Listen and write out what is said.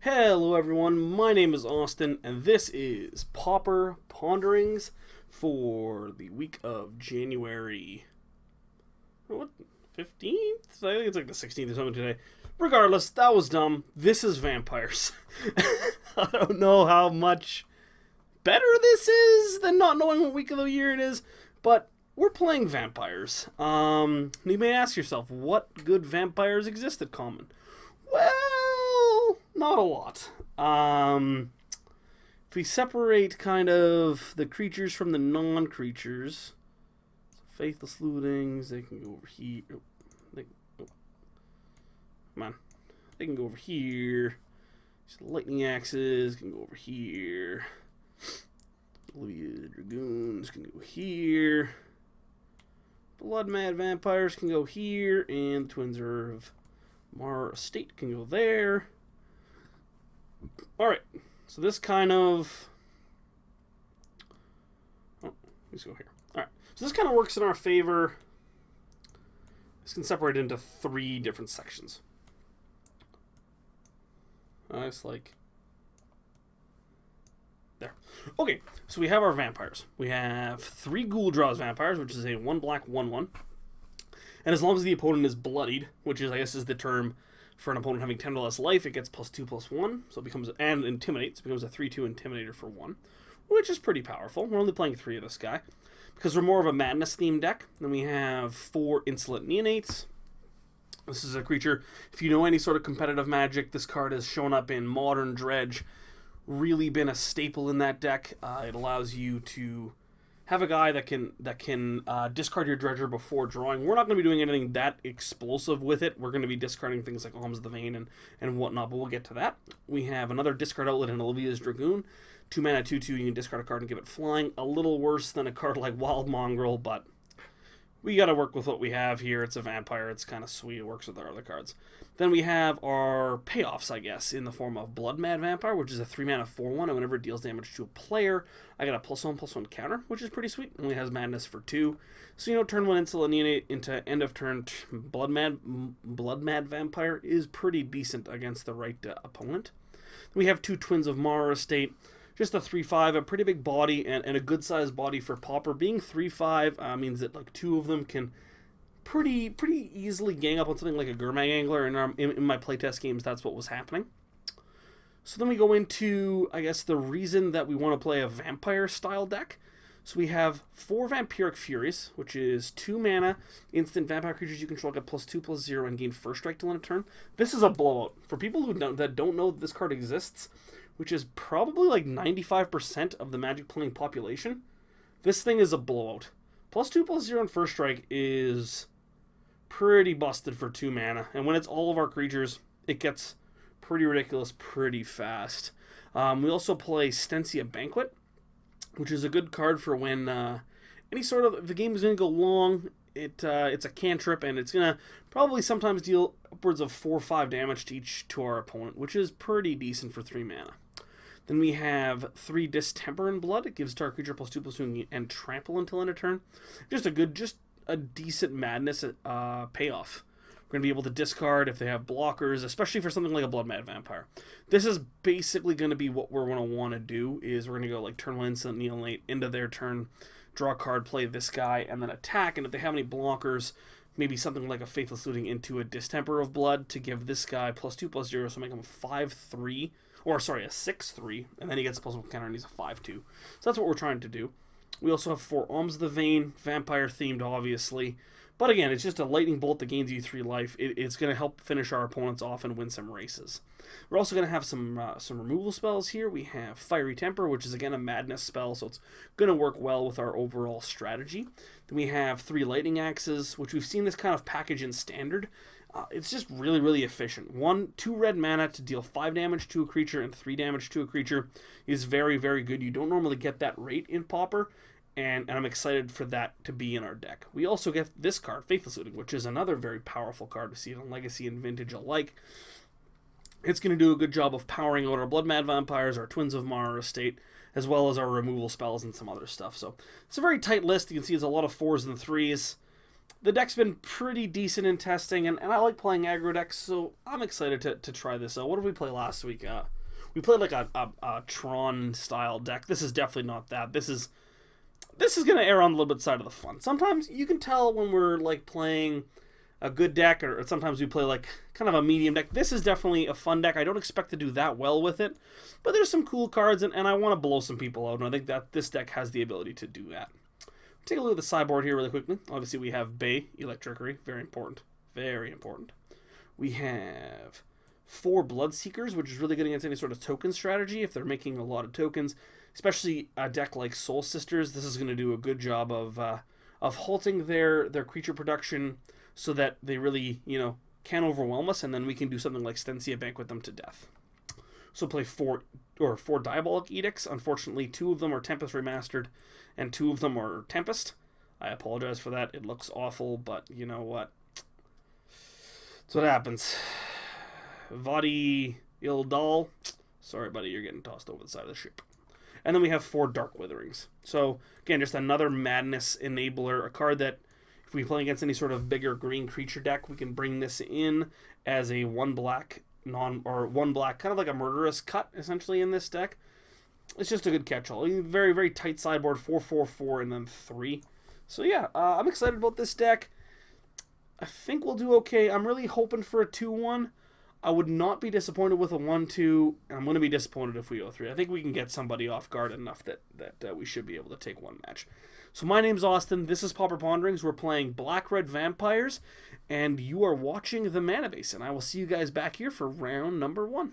Hello everyone, my name is Austin, and this is Pauper Ponderings for the week of January, what, 15th? I think it's like the 16th or something today. Regardless, that was dumb. This is vampires. I don't know how much better this is than not knowing what week of the year it is, but we're playing vampires. You may ask yourself, what good vampires exist at common? Well, not a lot. If we separate kind of the creatures from the non-creatures, faithless lootings, they can go over here. Come on. They can go over here. Lightning axes can go over here. Olivia Dragoons can go here. Blood Mad Vampires can go here. And Twins of Mara Estate can go there. Alright, so this kind of... Oh, let's go here. Alright, so this kind of works in our favor. This can separate into 3 different sections. It's like... There. Okay, so we have our vampires. We have 3 Ghoul Draws Vampires, which is a 1 black, 1/1. And as long as the opponent is bloodied, which is, I guess, is the term for an opponent having 10 or less life, it gets +2/+1. So it becomes, and intimidates, it becomes a 3/2 intimidator for 1, which is pretty powerful. We're only playing 3 of this guy because we're more of a madness themed deck. Then we have 4 insolent neonates. This is a creature, if you know any sort of competitive Magic, this card has shown up in Modern Dredge, really been a staple in that deck. It allows you to have a guy that can discard your dredger before drawing. We're not going to be doing anything that explosive with it. We're going to be discarding things like Alms of the Vein and whatnot, but we'll get to that. We have another discard outlet in Olivia's Dragoon. 2 mana, 2/2, you can discard a card and give it flying. A little worse than a card like Wild Mongrel, but we got to work with what we have here. It's a vampire. It's kind of sweet. It works with our other cards. Then we have our payoffs, I guess, in the form of Blood Mad Vampire, which is a 3 mana 4/1, and whenever it deals damage to a player, I got a +1/+1 counter, which is pretty sweet. It only has madness for 2. So, turn 1 insolent neonate into end of turn Blood Mad Vampire is pretty decent against the right opponent. We have 2 Twins of Mara Estate. Just a 3/5, a pretty big body, and a good-sized body for Pauper. Being 3/5 means that like 2 of them can pretty easily gang up on something like a Gurmag Angler, and in my playtest games, that's what was happening. So then we go into, I guess, the reason that we want to play a vampire-style deck. So we have 4 Vampiric Furies, which is 2 mana, instant vampire creatures you control get +2/+0 and gain first strike till end of turn. This is a blowout. For people who don't know that this card exists, which is probably like 95% of the Magic playing population, this thing is a blowout. +2/+0 and first strike is pretty busted for 2 mana, and when it's all of our creatures, it gets pretty ridiculous pretty fast. We also play Stensia Banquet, which is a good card for when any sort of, if the game is going to go long, it's a cantrip, and it's going to probably sometimes deal upwards of 4 or 5 damage to our opponent, which is pretty decent for 3 mana. Then we have 3 Distemper in Blood. It gives to our creature +2/+2 and trample until end of turn. Just a decent madness payoff. We're going to be able to discard if they have blockers, especially for something like a Blood Mad Vampire. This is basically going to be what we're going to want to do, is we're going to go like turn 1 instant neonate into their turn, draw a card, play this guy, and then attack. And if they have any blockers, maybe something like a Faithless Looting into a Distemper of Blood to give this guy +2/+0, so make him a 5/3. Or, sorry, a 6/3, and then he gets a +1 counter, and he's a 5/2. So that's what we're trying to do. We also have 4 Alms of the Vein, vampire-themed, obviously. But again, it's just a lightning bolt that gains you 3 life. It's going to help finish our opponents off and win some races. We're also going to have some removal spells here. We have Fiery Temper, which is, again, a madness spell, so it's going to work well with our overall strategy. Then we have 3 Lightning Axes, which we've seen this kind of package in Standard. It's just really efficient. 2 red mana to deal 5 damage to a creature and 3 damage to a creature is very good. You don't normally get that rate in Pauper, and I'm excited for that to be in our deck. We also get this card, Faithless Looting, which is another very powerful card to see it on Legacy and Vintage alike. It's going to do a good job of powering out our Blood Mad Vampires, our Twins of Mara Estate, as well as our removal spells and some other stuff. So it's a very tight list. You can see it's a lot of 4s and 3s. the deck's been pretty decent in testing, and I like playing aggro decks, so I'm excited to try this out. What did we play last week? We played like a Tron-style deck. This is definitely not that. This is going to err on a little bit side of the fun. Sometimes you can tell when we're like playing a good deck, or sometimes we play like kind of a medium deck. This is definitely a fun deck. I don't expect to do that well with it, but there's some cool cards, and I want to blow some people out, and I think that this deck has the ability to do that. Take a look at the sideboard here really quickly. Obviously, we have Bay, Electricity, very important. Very important. We have 4 Bloodseekers, which is really good against any sort of token strategy if they're making a lot of tokens. Especially a deck like Soul Sisters, this is going to do a good job of halting their creature production so that they really, can't overwhelm us, and then we can do something like Stensia Banquet them to death. So play 4 Diabolic Edicts. Unfortunately, 2 of them are Tempest Remastered, and 2 of them are Tempest. I apologize for that. It looks awful, but you know what? That's what happens. Vadi Ildal. Sorry, buddy, you're getting tossed over the side of the ship. And then we have 4 Dark Witherings. So, again, just another Madness Enabler, a card that if we play against any sort of bigger green creature deck, we can bring this in as a 1 black, kind of like a Murderous Cut, essentially, in this deck. It's just a good catch-all. Very, very tight sideboard, 4/4/4, and then 3. So yeah, I'm excited about this deck. I think we'll do okay. I'm really hoping for a 2-1. I would not be disappointed with a 1-2, and I'm going to be disappointed if we go 3. I think we can get somebody off guard enough that we should be able to take 1 match. So my name's Austin. This is Pauper Ponderings. We're playing Black-Red Vampires, and you are watching the Mana Base, and I will see you guys back here for round number 1.